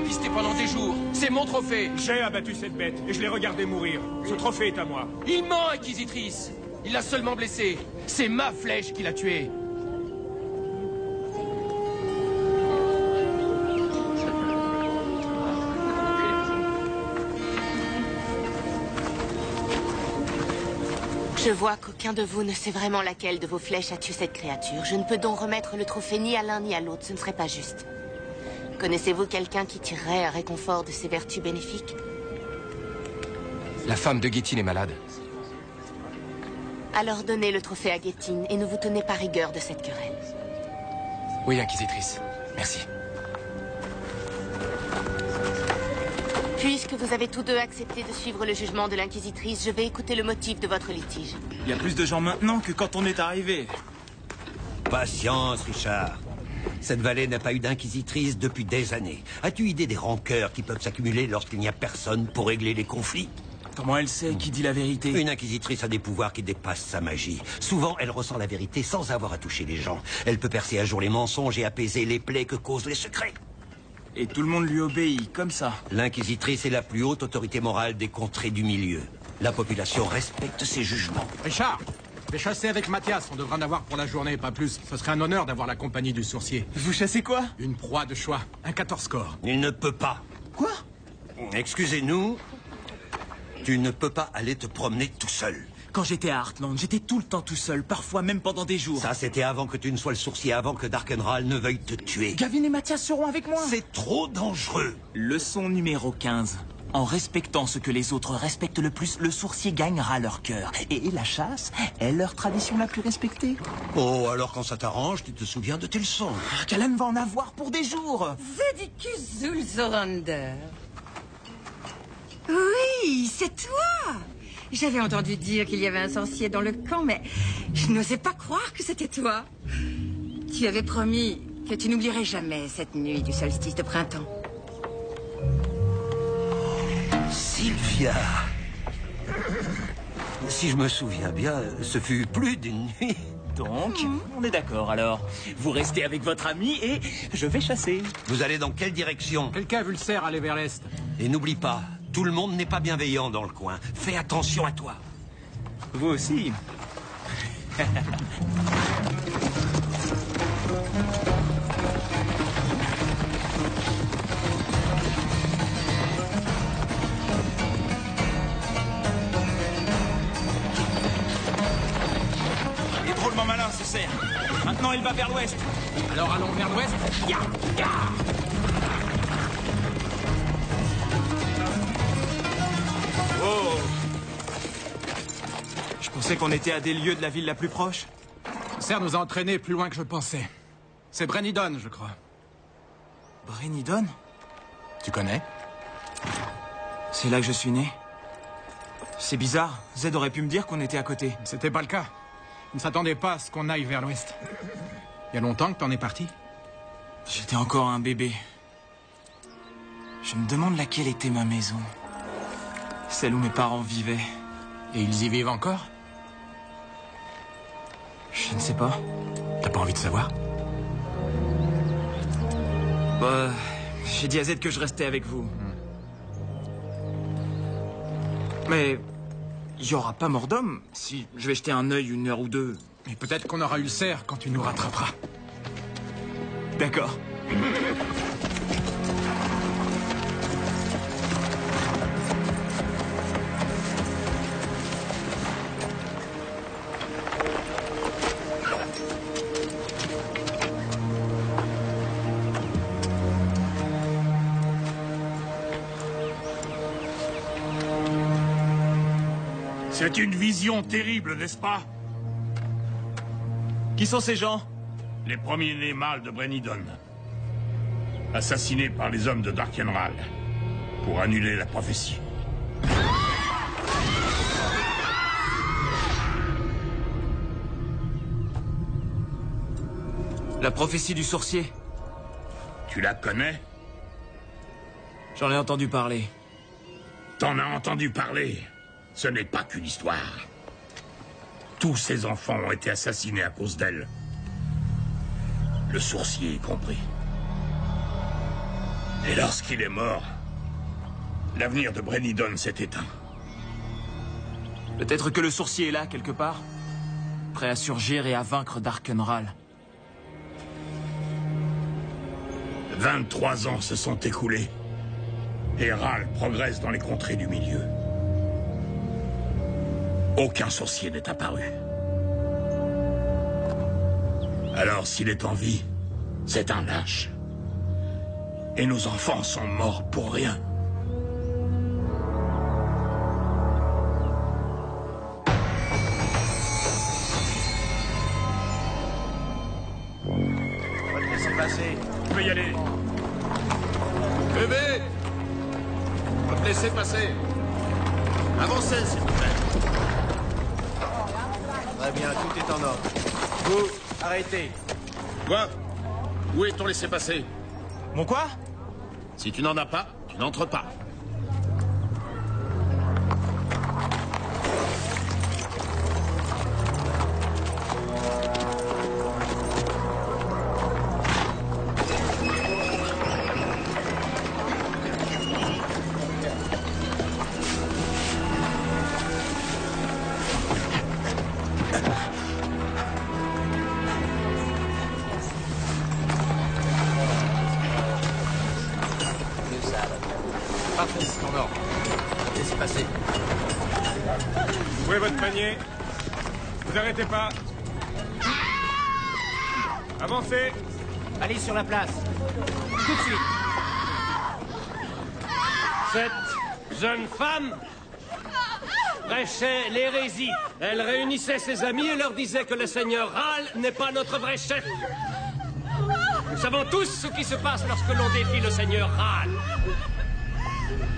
pisté pendant des jours. C'est mon trophée. J'ai abattu cette bête et je l'ai regardé mourir. Ce trophée est à moi. Il ment, Inquisitrice. Il l'a seulement blessé. C'est ma flèche qui l'a tué. Je vois qu'aucun de vous ne sait vraiment laquelle de vos flèches a tué cette créature. Je ne peux donc remettre le trophée ni à l'un ni à l'autre. Ce ne serait pas juste. Connaissez-vous quelqu'un qui tirerait un réconfort de ces vertus bénéfiques? La femme de Guétine est malade. Alors donnez le trophée à Guétine et ne vous tenez pas rigueur de cette querelle. Oui, Inquisitrice. Merci. Puisque vous avez tous deux accepté de suivre le jugement de l'Inquisitrice, je vais écouter le motif de votre litige. Il y a plus de gens maintenant que quand on est arrivé. Patience, Richard. Cette vallée n'a pas eu d'inquisitrice depuis des années. As-tu idée des rancœurs qui peuvent s'accumuler lorsqu'il n'y a personne pour régler les conflits? Comment elle sait qui dit la vérité? Une inquisitrice a des pouvoirs qui dépassent sa magie. Souvent, elle ressent la vérité sans avoir à toucher les gens. Elle peut percer à jour les mensonges et apaiser les plaies que causent les secrets. Et tout le monde lui obéit, comme ça. L'inquisitrice est la plus haute autorité morale des contrées du milieu. La population respecte ses jugements. Richard, vais chasser avec Mathias. On devra en avoir pour la journée, pas plus. Ce serait un honneur d'avoir la compagnie du sourcier. Vous chassez quoi? Une proie de choix. Un 14 score. Il ne peut pas. Quoi? Excusez-nous. Tu ne peux pas aller te promener tout seul. Quand j'étais à Heartland, j'étais tout le temps tout seul, parfois même pendant des jours. Ça, c'était avant que tu ne sois le sourcier, avant que Darkenral ne veuille te tuer. Gavin et Mathias seront avec moi. C'est trop dangereux. Leçon numéro 15. En respectant ce que les autres respectent le plus, le sourcier gagnera leur cœur. Et la chasse est leur tradition la plus respectée. Oh, alors quand ça t'arrange, tu te souviens de tes leçons. Callan va en avoir pour des jours. Vedicus Zulzorander. Oui, c'est toi. J'avais entendu dire qu'il y avait un sorcier dans le camp, mais je n'osais pas croire que c'était toi. Tu avais promis que tu n'oublierais jamais cette nuit du solstice de printemps. Sylvia. Si je me souviens bien, ce fut plus d'une nuit. Donc, on est d'accord alors. Vous restez avec votre ami et je vais chasser. Vous allez dans quelle direction? Quelqu'un a vu le cerf aller vers l'est. Et n'oublie pas, tout le monde n'est pas bienveillant dans le coin. Fais attention à toi. Vous aussi. Il est drôlement malin ce cerf. Maintenant il va vers l'ouest. Alors allons vers l'ouest. Ya, ya. Oh! Je pensais qu'on était à des lieues de la ville la plus proche. Le cerf nous a entraînés plus loin que je pensais. C'est Brennidon, je crois. Brennidon? Tu connais? C'est là que je suis né. C'est bizarre. Zed aurait pu me dire qu'on était à côté. C'était pas le cas. Il ne s'attendait pas à ce qu'on aille vers l'ouest. Il y a longtemps que t'en es parti? J'étais encore un bébé. Je me demande laquelle était ma maison. Celle où mes parents vivaient. Et ils y vivent encore? Je ne sais pas. T'as pas envie de savoir? Bah, j'ai dit à Zed que je restais avec vous. Mais il y aura pas mort d'homme si je vais jeter un œil une heure ou deux. Et peut-être qu'on aura eu le cerf quand tu nous rattraperas. D'accord. C'est une vision terrible, n'est-ce pas? Qui sont ces gens? Les premiers-nés mâles de Brennidon. Assassinés par les hommes de Darkenral. Pour annuler la prophétie. La prophétie du sorcier. Tu la connais? J'en ai entendu parler. T'en as entendu parler. Ce n'est pas qu'une histoire. Tous ces enfants ont été assassinés à cause d'elle. Le sourcier y compris. Et lorsqu'il est mort, l'avenir de Brennidon s'est éteint. Peut-être que le sourcier est là, quelque part. Prêt à surgir et à vaincre Darkenral. 23 ans se sont écoulés. Et Ral progresse dans les contrées du milieu. Aucun sorcier n'est apparu. Alors s'il est en vie, c'est un lâche. Et nos enfants sont morts pour rien. On va te laisser passer. Tu peux y aller. Bébé! On va te laisser passer. Avancez, s'il vous plaît. Très bien, tout est en ordre. Vous, arrêtez. Quoi? Où est ton laissez-passer? Mon quoi? Si tu n'en as pas, tu n'entres pas. Parfait, c'est en ordre. Laissez passer. Ouvrez votre panier. Vous arrêtez pas. Avancez. Allez sur la place. Tout de suite. Cette jeune femme prêchait l'hérésie. Elle réunissait ses amis et leur disait que le seigneur Ral n'est pas notre vrai chef. Nous savons tous ce qui se passe lorsque l'on défie le seigneur Ral.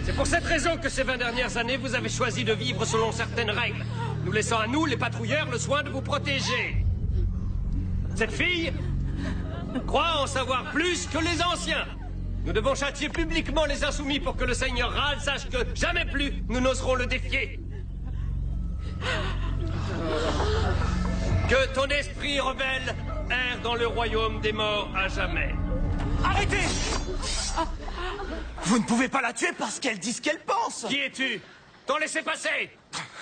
C'est pour cette raison que ces 20 dernières années, vous avez choisi de vivre selon certaines règles, nous laissant à nous, les patrouilleurs, le soin de vous protéger. Cette fille croit en savoir plus que les anciens. Nous devons châtier publiquement les insoumis pour que le seigneur Ral sache que jamais plus nous n'oserons le défier. Que ton esprit rebelle erre dans le royaume des morts à jamais. Arrêtez! Vous ne pouvez pas la tuer parce qu'elle dit ce qu'elle pense! Qui es-tu? T'en laissez passer!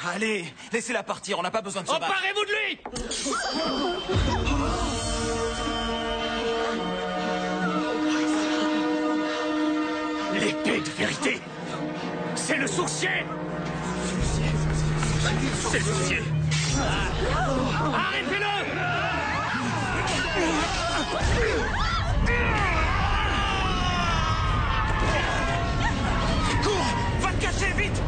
Allez, laissez-la partir, on n'a pas besoin de se battre. Emparez-vous de lui! L'épée de vérité. C'est le sourcier. C'est le sourcier. Arrêtez-le! Cours! Va te cacher, vite!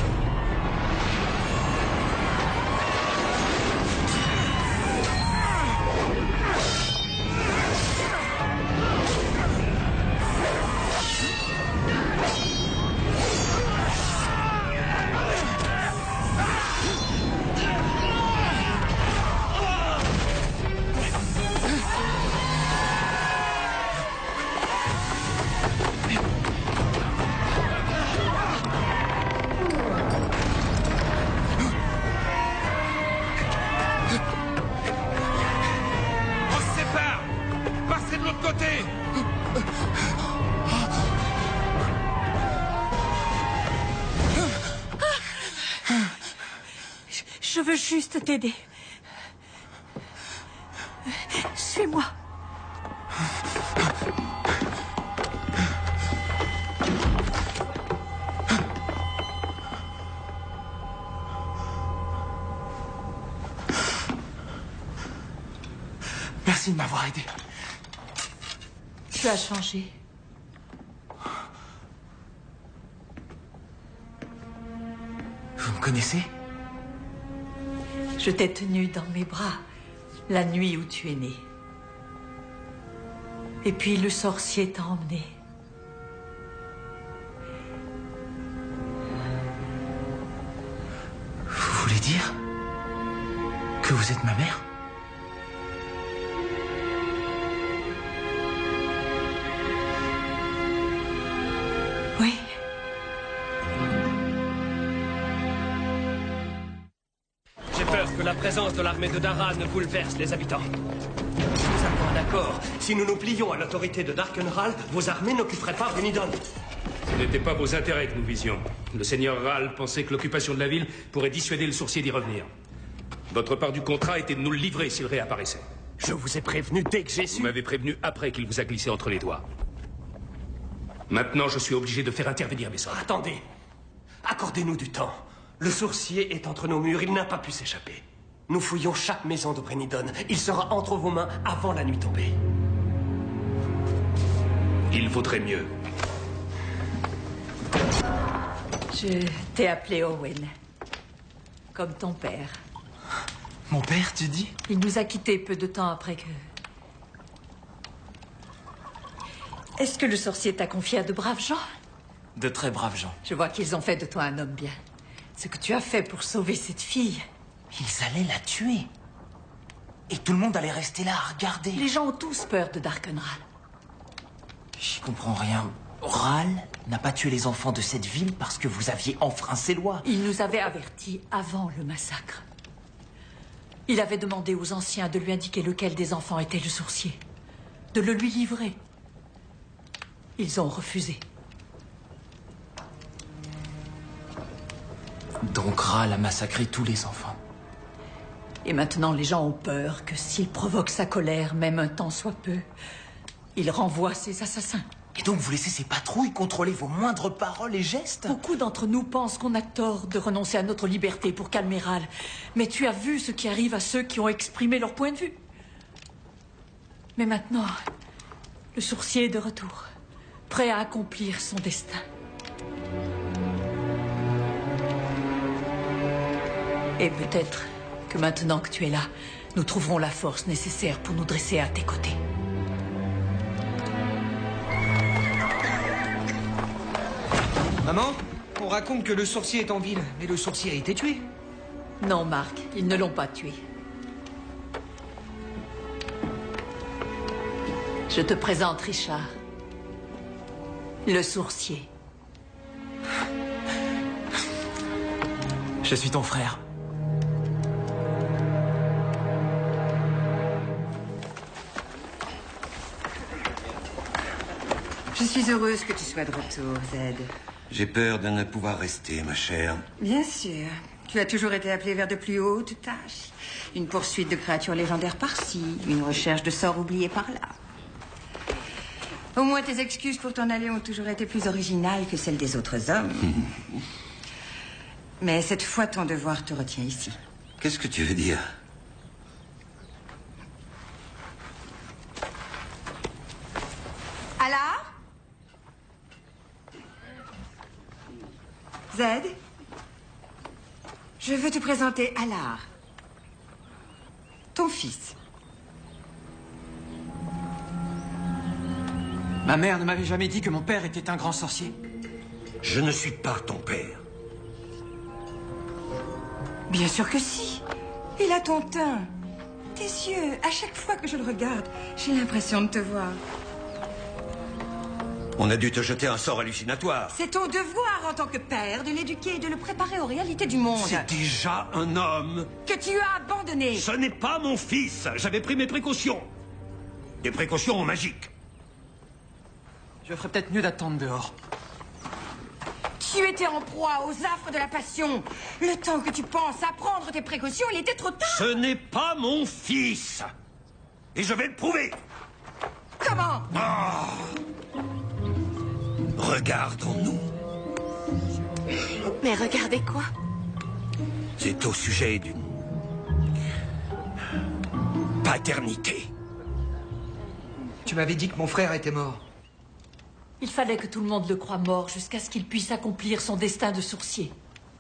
Je veux juste t'aider. Suis-moi. Merci de m'avoir aidé. Tu as changé. Vous me connaissez? Je t'ai tenu dans mes bras la nuit où tu es né. Et puis le sorcier t'a emmené. Vous voulez dire que vous êtes ma mère? Oui. J'ai peur que la présence de l'armée de Dara ne bouleverse les habitants. Nous avons un accord. Si nous nous plions à l'autorité de Darkenral, vos armées n'occuperaient pas Brennidon. Ce n'était pas vos intérêts que nous visions. Le seigneur Ral pensait que l'occupation de la ville pourrait dissuader le sourcier d'y revenir. Votre part du contrat était de nous le livrer s'il réapparaissait. Je vous ai prévenu dès que j'ai su. Vous m'avez prévenu après qu'il vous a glissé entre les doigts. Maintenant, je suis obligé de faire intervenir mes hommes. Attendez. Accordez-nous du temps. Le sourcier est entre nos murs, il n'a pas pu s'échapper. Nous fouillons chaque maison de Brennidon. Il sera entre vos mains avant la nuit tombée. Il vaudrait mieux. Je t'ai appelé Owen. Comme ton père. Mon père, tu dis? Il nous a quittés peu de temps après que... Est-ce que le sorcier t'a confié à de braves gens? De très braves gens. Je vois qu'ils ont fait de toi un homme bien. Ce que tu as fait pour sauver cette fille... Ils allaient la tuer. Et tout le monde allait rester là à regarder. Les gens ont tous peur de Darkenral. J'y comprends rien. Ral n'a pas tué les enfants de cette ville parce que vous aviez enfreint ses lois. Il nous avait avertis avant le massacre. Il avait demandé aux anciens de lui indiquer lequel des enfants était le sourcier. De le lui livrer. Ils ont refusé. Donc Ral a massacré tous les enfants. Et maintenant, les gens ont peur que s'il provoque sa colère, même un temps soit peu, il renvoie ses assassins. Et donc vous laissez ces patrouilles contrôler vos moindres paroles et gestes? Beaucoup d'entre nous pensent qu'on a tort de renoncer à notre liberté pour calmer Ral. Mais tu as vu ce qui arrive à ceux qui ont exprimé leur point de vue. Mais maintenant, le sourcier est de retour, prêt à accomplir son destin. Et peut-être que maintenant que tu es là, nous trouverons la force nécessaire pour nous dresser à tes côtés. Maman, on raconte que le sorcier est en ville, mais le sorcier a été tué. Non, Marc, ils ne l'ont pas tué. Je te présente Richard. Le sourcier. Je suis ton frère. Je suis heureuse que tu sois de retour, Zed. J'ai peur de ne pouvoir rester, ma chère. Bien sûr. Tu as toujours été appelé vers de plus hautes tâches. Une poursuite de créatures légendaires par-ci, une recherche de sorts oubliés par-là. Au moins, tes excuses pour t'en aller ont toujours été plus originales que celles des autres hommes. Mais cette fois, ton devoir te retient ici. Qu'est-ce que tu veux dire? Alors? Zed? Je veux te présenter Alar. Ton fils. Ma mère ne m'avait jamais dit que mon père était un grand sorcier. Je ne suis pas ton père. Bien sûr que si. Il a ton teint, tes yeux. À chaque fois que je le regarde, j'ai l'impression de te voir. On a dû te jeter un sort hallucinatoire. C'est ton devoir en tant que père de l'éduquer et de le préparer aux réalités du monde. C'est déjà un homme. Que tu as abandonné. Ce n'est pas mon fils. J'avais pris mes précautions. Des précautions magiques. Je ferais peut-être mieux d'attendre dehors. Tu étais en proie aux affres de la passion. Le temps que tu penses à prendre tes précautions, il était trop tard. Ce n'est pas mon fils. Et je vais le prouver. Comment? Regardons-nous. Mais regardez quoi? C'est au sujet d'une paternité. Tu m'avais dit que mon frère était mort. Il fallait que tout le monde le croie mort jusqu'à ce qu'il puisse accomplir son destin de sourcier.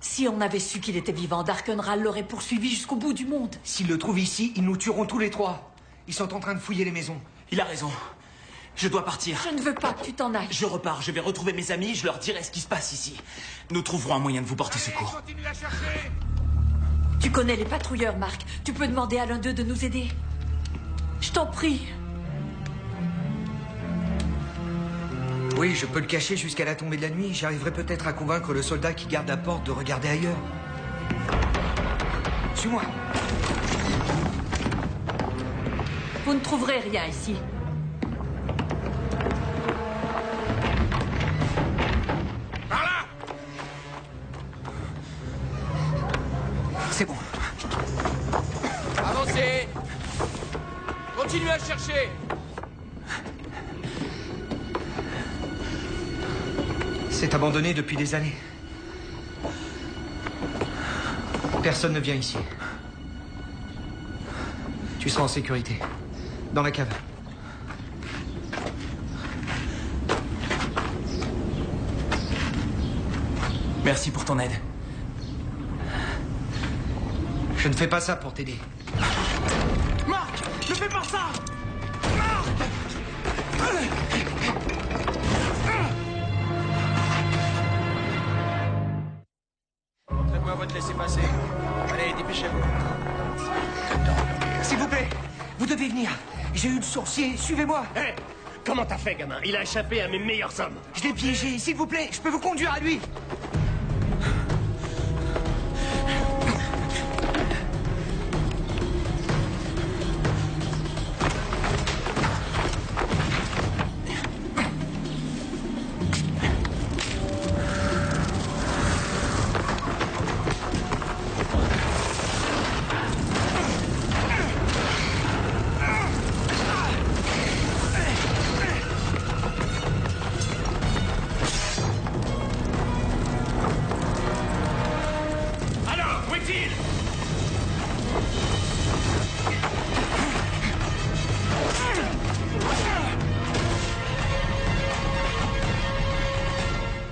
Si on avait su qu'il était vivant, Darkenral l'aurait poursuivi jusqu'au bout du monde. S'ils le trouvent ici, ils nous tueront tous les trois. Ils sont en train de fouiller les maisons. Il a raison. Je dois partir. Je ne veux pas que tu t'en ailles. Je repars, je vais retrouver mes amis, je leur dirai ce qui se passe ici. Nous trouverons un moyen de vous porter secours. Tu connais les patrouilleurs, Marc. Tu peux demander à l'un d'eux de nous aider. Je t'en prie. Oui, je peux le cacher jusqu'à la tombée de la nuit. J'arriverai peut-être à convaincre le soldat qui garde la porte de regarder ailleurs. Suis-moi. Vous ne trouverez rien ici. C'est bon. Avancez! Continuez à chercher! C'est abandonné depuis des années. Personne ne vient ici. Tu seras en sécurité. Dans la cave. Merci pour ton aide. Je ne fais pas ça pour t'aider. Marc, ne fais pas ça! Montrez-moi votre laissez-passer. Allez, dépêchez-vous. S'il vous plaît, vous devez venir. J'ai eu le sourcier, suivez-moi. Hé, comment t'as fait, gamin? Il a échappé à mes meilleurs hommes. Je l'ai piégé, s'il vous plaît, je peux vous conduire à lui.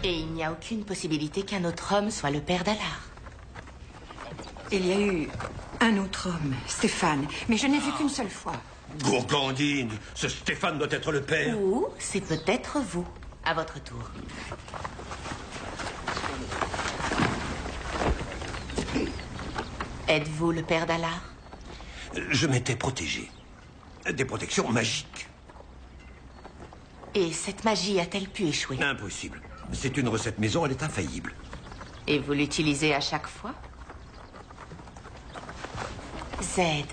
Et il n'y a aucune possibilité qu'un autre homme soit le père d'Alar. Il y a eu un autre homme, Stéphane, mais je n'ai vu qu'une seule fois. Gourgandine, ce Stéphane doit être le père. Ou c'est peut-être vous, à votre tour. Êtes-vous le père d'Alar? Je m'étais protégé. Des protections magiques. Et cette magie a-t-elle pu échouer? Impossible. C'est une recette maison, elle est infaillible. Et vous l'utilisez à chaque fois? Zed,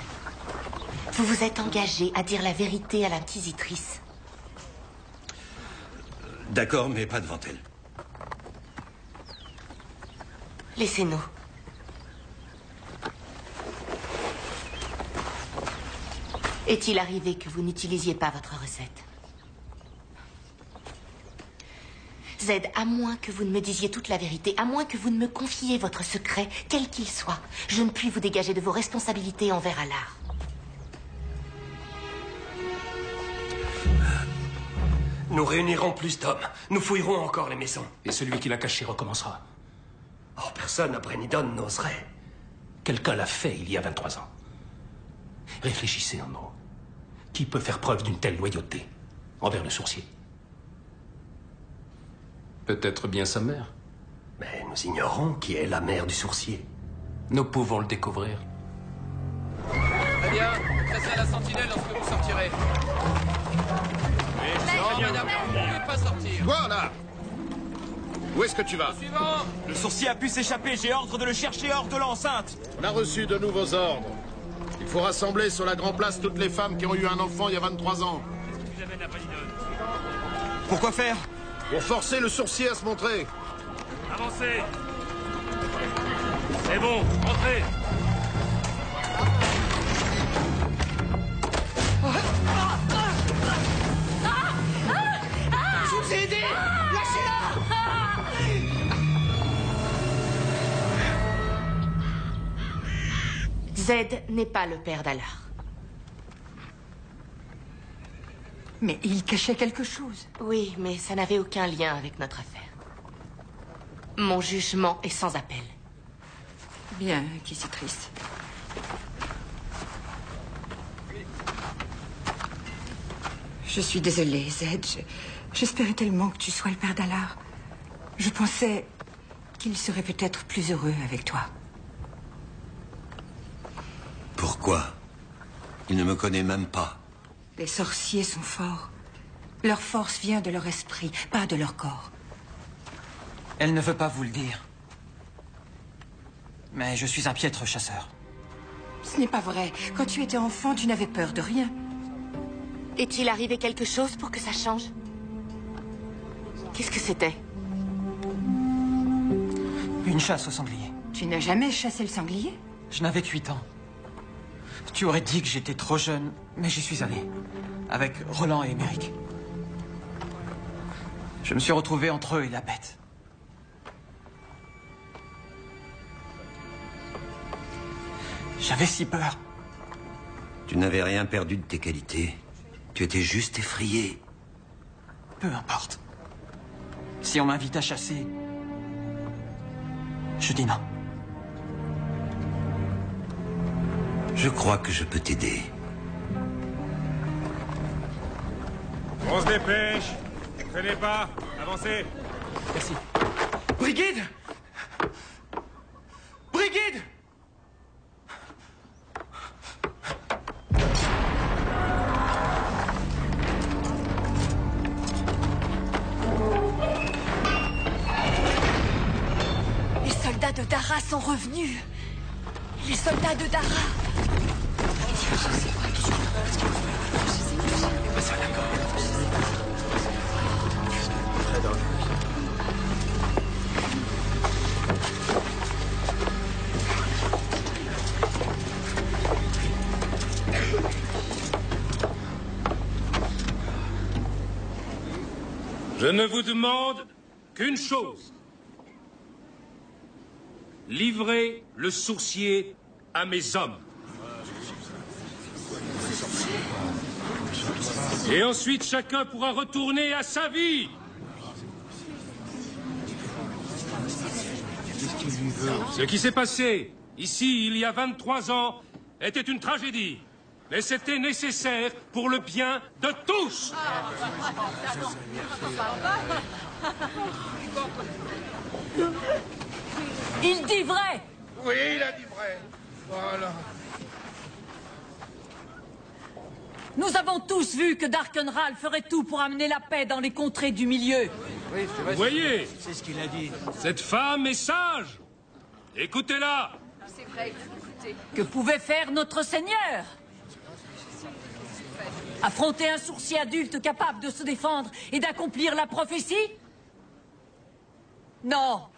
vous vous êtes engagé à dire la vérité à l'inquisitrice. D'accord, mais pas devant elle. Laissez-nous. Est-il arrivé que vous n'utilisiez pas votre recette? Zed, à moins que vous ne me disiez toute la vérité, à moins que vous ne me confiez votre secret, quel qu'il soit, je ne puis vous dégager de vos responsabilités envers Alar. Nous réunirons plus d'hommes. Nous fouillerons encore les maisons. Et celui qui l'a caché recommencera. Oh, personne à Brennidon n'oserait. Quelqu'un l'a fait il y a 23 ans. Réfléchissez en haut. Qui peut faire preuve d'une telle loyauté envers le sourcier? Peut-être bien sa mère. Mais nous ignorons qui est la mère du sourcier. Nous pouvons le découvrir. Très bien, passez à la sentinelle lorsque vous sortirez. Madame, vous ne pouvez pas sortir. Toi, là! Où est-ce que tu vas? Suivant! Le sourcier a pu s'échapper, j'ai ordre de le chercher hors de l'enceinte. On a reçu de nouveaux ordres. Il faut rassembler sur la Grand Place toutes les femmes qui ont eu un enfant il y a 23 ans. Pourquoi faire? Pour forcer le sourcier à se montrer. Avancez. C'est bon, entrez. Je vous ai aidé! Lâchez-la! Zed n'est pas le père d'Alar. Mais il cachait quelque chose. Oui, mais ça n'avait aucun lien avec notre affaire. Mon jugement est sans appel. Bien, inquisitrice. Je suis désolée, Zed. J'espérais tellement que tu sois le père d'Alar. Je pensais qu'il serait peut-être plus heureux avec toi. Pourquoi? Il ne me connaît même pas. Les sorciers sont forts. Leur force vient de leur esprit, pas de leur corps. Elle ne veut pas vous le dire. Mais je suis un piètre chasseur. Ce n'est pas vrai. Quand tu étais enfant, tu n'avais peur de rien. Est-il arrivé quelque chose pour que ça change? Qu'est-ce que c'était? Une chasse au sanglier. Tu n'as jamais chassé le sanglier? Je n'avais que 8 ans. Tu aurais dit que j'étais trop jeune, mais j'y suis allé. Avec Roland et Émeric. Je me suis retrouvé entre eux et la bête. J'avais si peur. Tu n'avais rien perdu de tes qualités. Tu étais juste effrayé. Peu importe. Si on m'invite à chasser, je dis non. Je crois que je peux t'aider. On se dépêche. Traînez pas. Avancez. Merci. Brigide! Brigide! Les soldats de Dara sont revenus. Les soldats de Dara. Je ne vous demande qu'une chose. Livrez le sourcier à mes hommes. Et ensuite, chacun pourra retourner à sa vie. Ce qui s'est passé ici, il y a 23 ans, était une tragédie. Mais c'était nécessaire pour le bien de tous. Il dit vrai. Oui, il a dit vrai. Voilà. Nous avons tous vu que Darkenral ferait tout pour amener la paix dans les contrées du milieu. Oui, vous voyez, c'est ce qu'il a dit. Cette femme est sage. Écoutez-la. C'est vrai, il faut écouter. Que pouvait faire notre Seigneur? Affronter un sourcier adulte capable de se défendre et d'accomplir la prophétie? Non.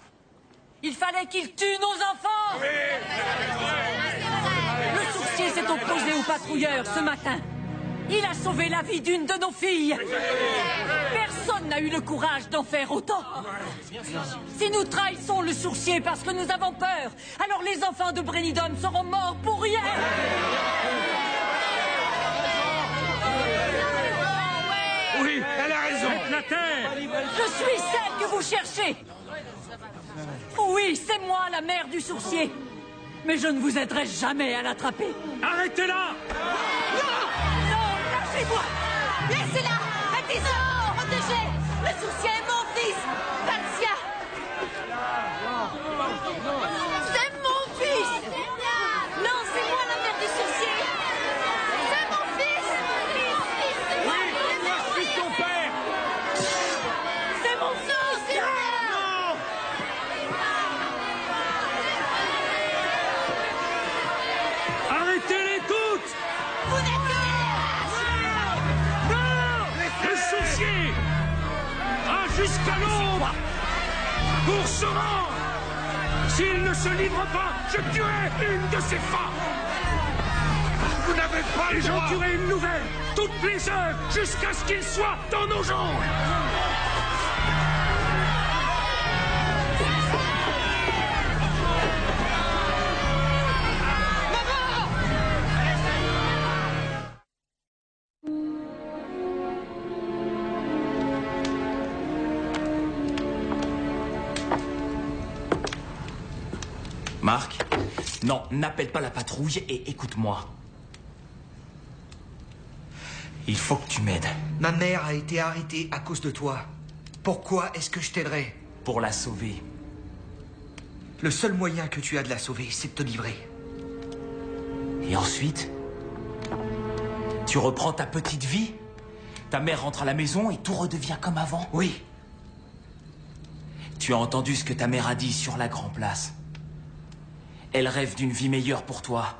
Il fallait qu'il tue nos enfants. Le sourcier s'est opposé aux patrouilleurs ce matin. Il a sauvé la vie d'une de nos filles. Personne n'a eu le courage d'en faire autant. Si nous trahissons le sourcier parce que nous avons peur, alors les enfants de Brennidon seront morts pour rien. Oui, elle a raison. Faites la terre. Je suis celle que vous cherchez. Oui, c'est moi, la mère du sourcier. Mais je ne vous aiderai jamais à l'attraper. Arrêtez-la! Non, lâchez-moi! Laissez-la! Attends, protégez! Le sourcier est mon fils! Vancia! C'est mon fils! Non, c'est moi la mère du sourcier! C'est mon fils! Oui, je suis ton père! C'est mon fils! C'est moi! Arrêtez-les toutes! Vous n'êtes que Le sourcier a jusqu'à l'aube pour se rendre. S'il ne se livre pas, je tuerai une de ses femmes. Vous n'avez pas Et le j'en droit. tuerai une nouvelle toutes les heures jusqu'à ce qu'il soit dans nos jambes. Marc, non, n'appelle pas la patrouille et écoute-moi. Il faut que tu m'aides. Ma mère a été arrêtée à cause de toi. Pourquoi est-ce que je t'aiderais? Pour la sauver. Le seul moyen que tu as de la sauver, c'est de te livrer. Et ensuite, tu reprends ta petite vie. Ta mère rentre à la maison et tout redevient comme avant. Oui. Tu as entendu ce que ta mère a dit sur la Grand Place. Elle rêve d'une vie meilleure pour toi.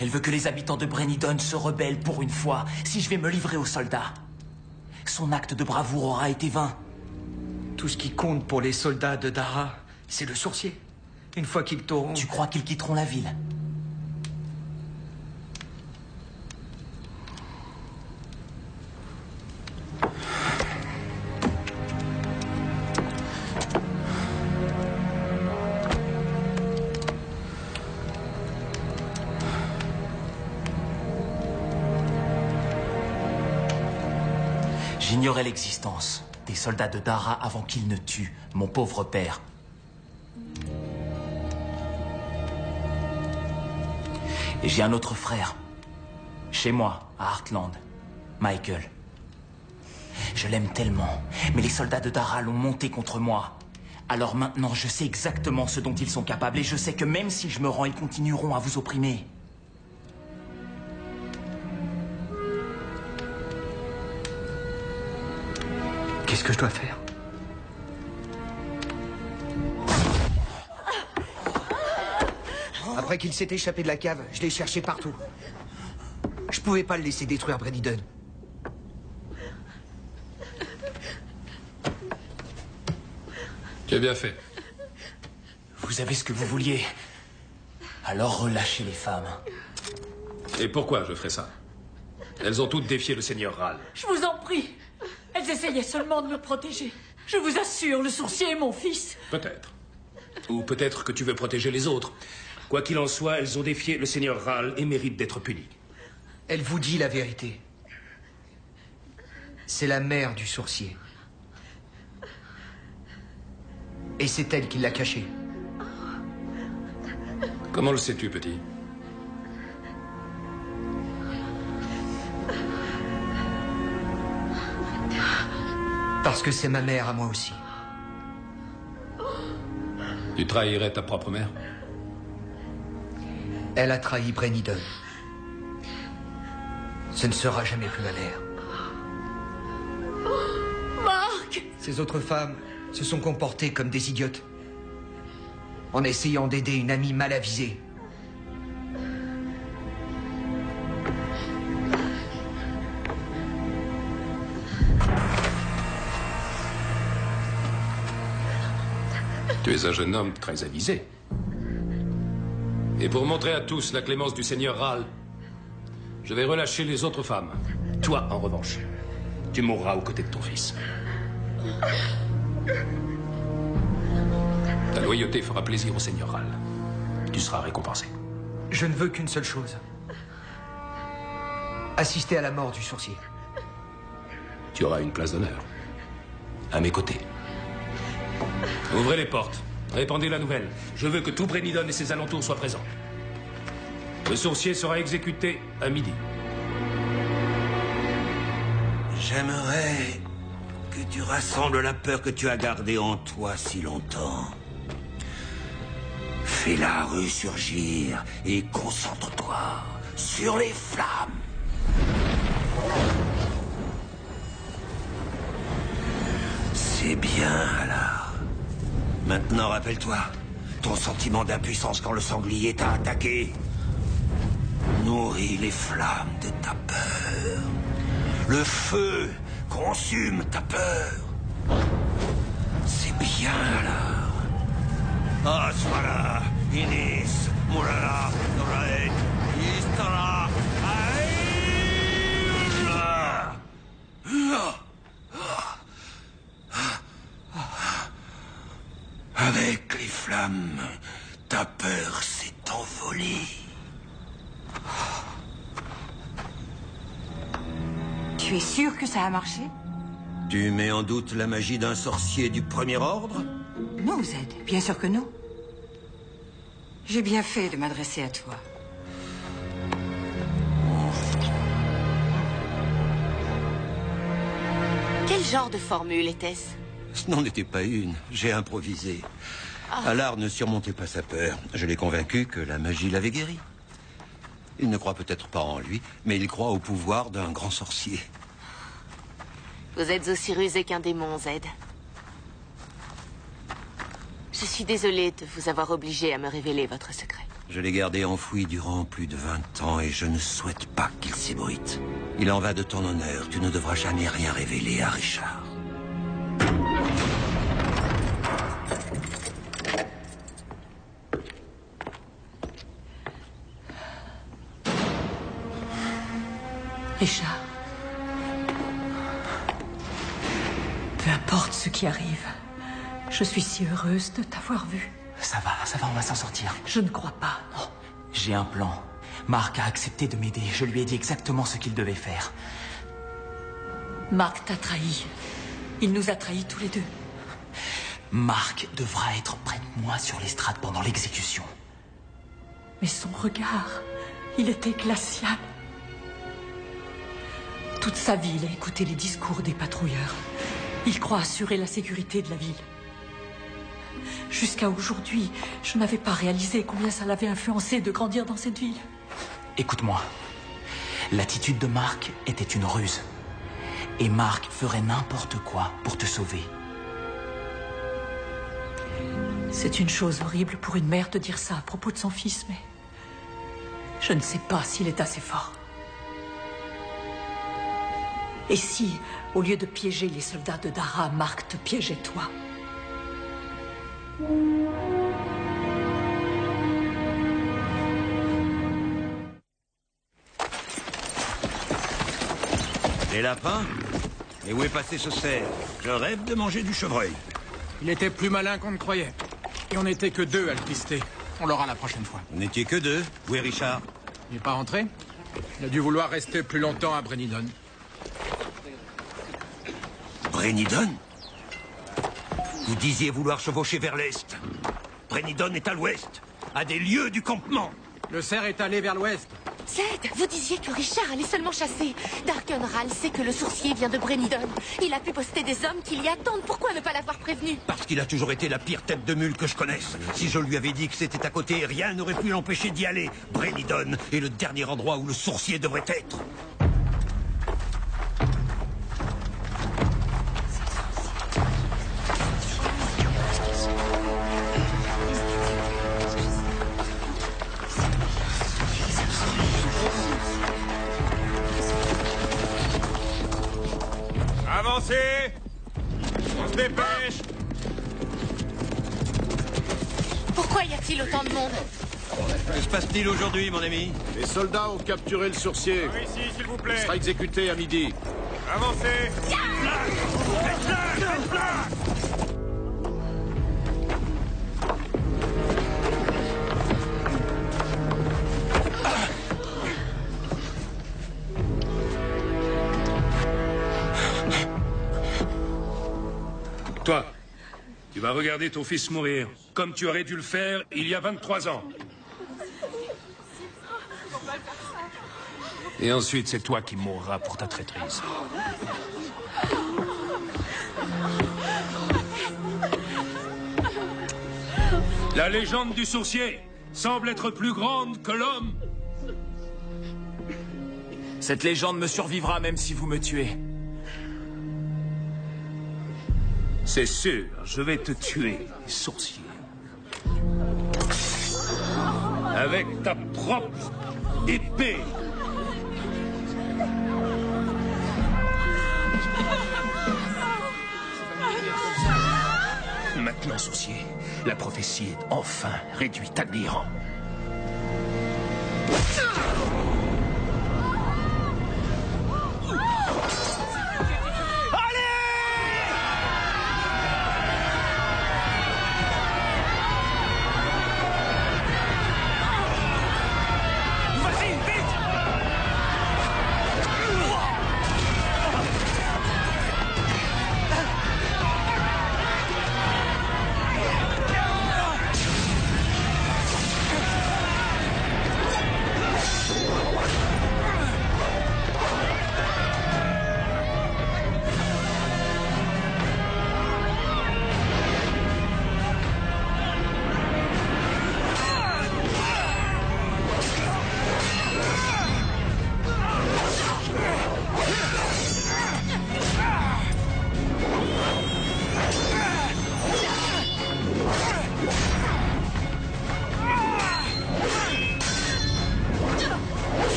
Elle veut que les habitants de Brennidon se rebellent pour une fois, si je vais me livrer aux soldats. Son acte de bravoure aura été vain. Tout ce qui compte pour les soldats de Dara, c'est le sourcier. Une fois qu'ils t'auront... Tu crois qu'ils quitteront la ville? J'ignorais l'existence des soldats de Dara avant qu'ils ne tuent mon pauvre père. Et j'ai un autre frère, chez moi, à Heartland, Michael. Je l'aime tellement, mais les soldats de Dara l'ont monté contre moi. Alors maintenant, je sais exactement ce dont ils sont capables, et je sais que même si je me rends, ils continueront à vous opprimer. Qu'est-ce que je dois faire? Après qu'il s'est échappé de la cave, je l'ai cherché partout. Je pouvais pas le laisser détruire Brenidon. Tu as bien fait. Vous avez ce que vous vouliez. Alors relâchez les femmes. Et pourquoi je ferais ça? Elles ont toutes défié le seigneur Ral. Je vous en prie. Elles essayaient seulement de me protéger. Je vous assure, le sourcier est mon fils. Peut-être. Ou peut-être que tu veux protéger les autres. Quoi qu'il en soit, elles ont défié le seigneur Ral et méritent d'être punies. Elle vous dit la vérité. C'est la mère du sourcier. Et c'est elle qui l'a caché. Comment le sais-tu, petit? Parce que c'est ma mère à moi aussi. Tu trahirais ta propre mère? Elle a trahi Brenidon. Ce ne sera jamais plus ma mère. Marc! Ces autres femmes se sont comportées comme des idiotes, en essayant d'aider une amie mal avisée. Tu es un jeune homme très avisé. Et pour montrer à tous la clémence du seigneur Ral, je vais relâcher les autres femmes. Toi, en revanche, tu mourras aux côtés de ton fils. Ta loyauté fera plaisir au seigneur Ral. Tu seras récompensé. Je ne veux qu'une seule chose. Assister à la mort du sourcier. Tu auras une place d'honneur. À mes côtés. Ouvrez les portes. Répandez la nouvelle. Je veux que tout Brenidon et ses alentours soient présents. Le sourcier sera exécuté à midi. J'aimerais que tu rassembles la peur que tu as gardée en toi si longtemps. Fais-la ressurgir et concentre-toi sur les flammes. C'est bien, alors. Maintenant, rappelle-toi, ton sentiment d'impuissance quand le sanglier t'a attaqué. Nourris les flammes de ta peur. Le feu consume ta peur. C'est bien, alors. Aswara, Inis, Murara, Noraed, Istara, Avec les flammes, ta peur s'est envolée. Tu es sûr que ça a marché? Tu mets en doute la magie d'un sorcier du premier ordre? Non, Zed, bien sûr que non. J'ai bien fait de m'adresser à toi. Quel genre de formule était-ce? Ce n'en était pas une. J'ai improvisé. Allard ne surmontait pas sa peur. Je l'ai convaincu que la magie l'avait guéri. Il ne croit peut-être pas en lui, mais il croit au pouvoir d'un grand sorcier. Vous êtes aussi rusé qu'un démon, Zed. Je suis désolée de vous avoir obligé à me révéler votre secret. Je l'ai gardé enfoui durant plus de 20 ans et je ne souhaite pas qu'il s'ébruite. Il en va de ton honneur. Tu ne devras jamais rien révéler à Richard. Richard. Peu importe ce qui arrive, je suis si heureuse de t'avoir vu. Ça va, on va s'en sortir. Je ne crois pas, non. J'ai un plan. Marc a accepté de m'aider. Je lui ai dit exactement ce qu'il devait faire. Marc t'a trahi. Il nous a trahis tous les deux. Marc devra être près de moi sur l'estrade pendant l'exécution. Mais son regard, il était glacial. Toute sa vie, il a écouté les discours des patrouilleurs. Il croit assurer la sécurité de la ville. Jusqu'à aujourd'hui, je n'avais pas réalisé combien ça l'avait influencé de grandir dans cette ville. Écoute-moi. L'attitude de Marc était une ruse. Et Marc ferait n'importe quoi pour te sauver. C'est une chose horrible pour une mère de dire ça à propos de son fils, mais je ne sais pas s'il est assez fort. Et si, au lieu de piéger les soldats de Dara, Marc te piégeait toi? Les lapins? Et où est passé ce cerf? Je rêve de manger du chevreuil. Il était plus malin qu'on ne croyait. Et on n'était que 2 à le pister. On l'aura la prochaine fois. Vous n'étiez que 2? Où est Richard? Il n'est pas rentré? Il a dû vouloir rester plus longtemps à Brennidon. Brennidon? Vous disiez vouloir chevaucher vers l'est. Brennidon est à l'ouest, à des lieues du campement. Le cerf est allé vers l'ouest. Zed, vous disiez que Richard allait seulement chasser. Darkenral sait que le sourcier vient de Brennidon. Il a pu poster des hommes qui l'y attendent. Pourquoi ne pas l'avoir prévenu? Parce qu'il a toujours été la pire tête de mule que je connaisse. Si je lui avais dit que c'était à côté, rien n'aurait pu l'empêcher d'y aller. Brennidon est le dernier endroit où le sourcier devrait être. Avancez! On se dépêche! Pourquoi y a-t-il autant de monde? Que se passe-t-il aujourd'hui, mon ami? Les soldats ont capturé le sourcier. Par ici, s'il vous plaît. Il sera exécuté à midi. Avancez! Toi, tu vas regarder ton fils mourir, comme tu aurais dû le faire il y a 23 ans. Et ensuite, c'est toi qui mourras pour ta traîtrise. La légende du sourcier semble être plus grande que l'homme. Cette légende me survivra même si vous me tuez. C'est sûr, je vais te tuer, sourcier. Avec ta propre épée. Maintenant, sourcier, la prophétie est enfin réduite à néant.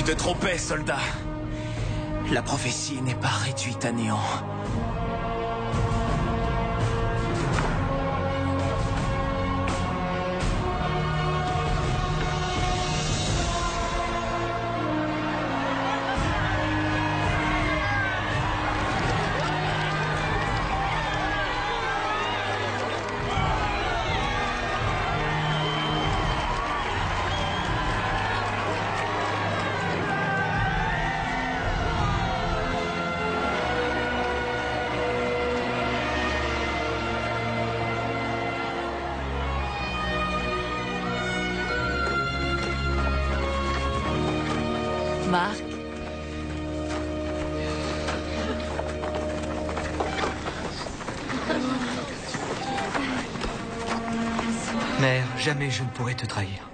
te trompais, soldat. La prophétie n'est pas réduite à néant. Marc. Mère, jamais je ne pourrai te trahir.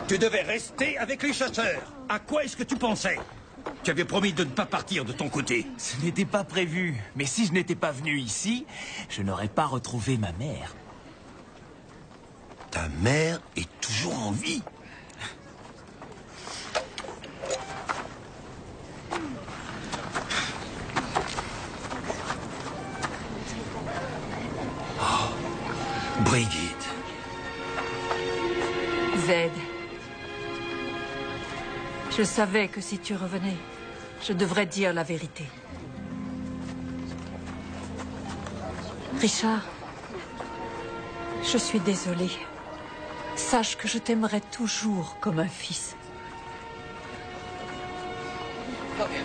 Tu devais rester avec les chasseurs. À quoi est-ce que tu pensais? Tu avais promis de ne pas partir de ton côté. Ce n'était pas prévu. Mais si je n'étais pas venu ici, je n'aurais pas retrouvé ma mère. Ta mère est toujours en vie. Oh, Brigitte. Zed. Je savais que si tu revenais, je devrais dire la vérité. Richard, je suis désolée. Sache que je t'aimerai toujours comme un fils.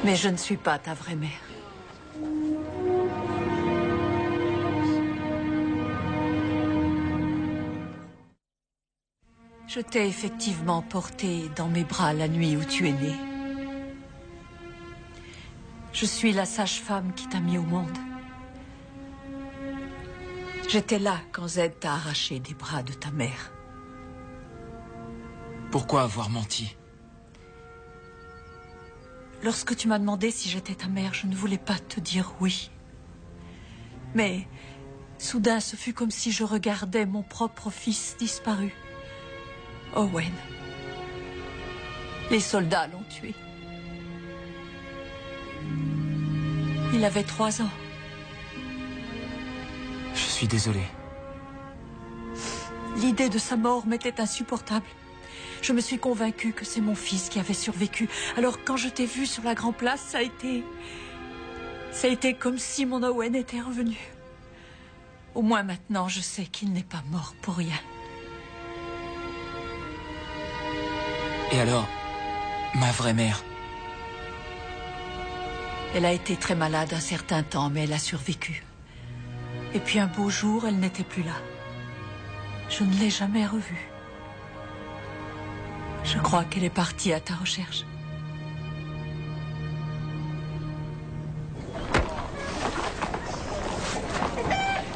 Mais je ne suis pas ta vraie mère. Je t'ai effectivement porté dans mes bras la nuit où tu es né. Je suis la sage-femme qui t'a mis au monde. J'étais là quand Zed t'a arraché des bras de ta mère. Pourquoi avoir menti? Lorsque tu m'as demandé si j'étais ta mère, je ne voulais pas te dire oui. Mais soudain, ce fut comme si je regardais mon propre fils disparu. Owen. Les soldats l'ont tué. Il avait 3 ans. Je suis désolé. L'idée de sa mort m'était insupportable. Je me suis convaincue que c'est mon fils qui avait survécu. Alors quand je t'ai vu sur la Grand Place, ça a été comme si mon Owen était revenu. Au moins maintenant, je sais qu'il n'est pas mort pour rien. Et alors, ma vraie mère? Elle a été très malade un certain temps, mais elle a survécu. Et puis un beau jour, elle n'était plus là. Je ne l'ai jamais revue. Je crois qu'elle est partie à ta recherche.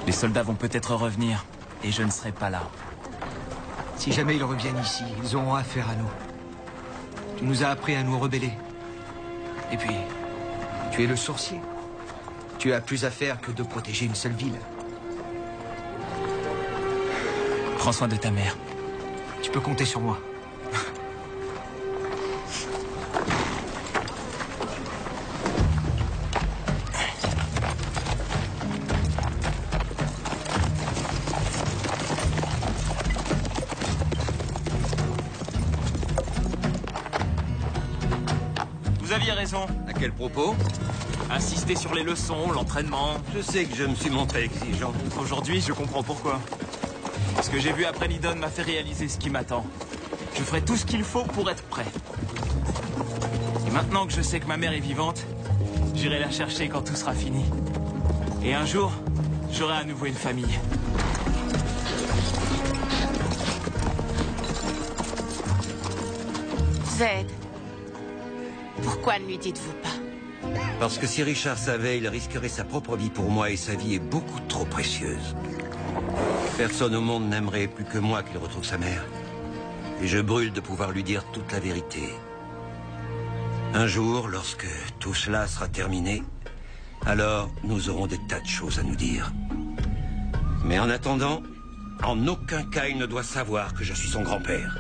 Les soldats vont peut-être revenir, et je ne serai pas là. Si jamais ils reviennent ici, ils auront affaire à nous. Tu nous as appris à nous rebeller. Et puis, tu es le sorcier. Tu as plus à faire que de protéger une seule ville. Prends soin de ta mère. Tu peux compter sur moi. Vous aviez raison. À quel propos? Insister sur les leçons, l'entraînement. Je sais que je me suis montré exigeant. Aujourd'hui, je comprends pourquoi. Ce que j'ai vu après Lydon m'a fait réaliser ce qui m'attend. Je ferai tout ce qu'il faut pour être prêt. Et maintenant que je sais que ma mère est vivante, j'irai la chercher quand tout sera fini. Et un jour, j'aurai à nouveau une famille. Zed, pourquoi ne lui dites-vous pas? Parce que si Richard savait, il risquerait sa propre vie pour moi et sa vie est beaucoup trop précieuse. Personne au monde n'aimerait plus que moi qu'il retrouve sa mère. Et je brûle de pouvoir lui dire toute la vérité. Un jour, lorsque tout cela sera terminé, alors nous aurons des tas de choses à nous dire. Mais en attendant, en aucun cas il ne doit savoir que je suis son grand-père.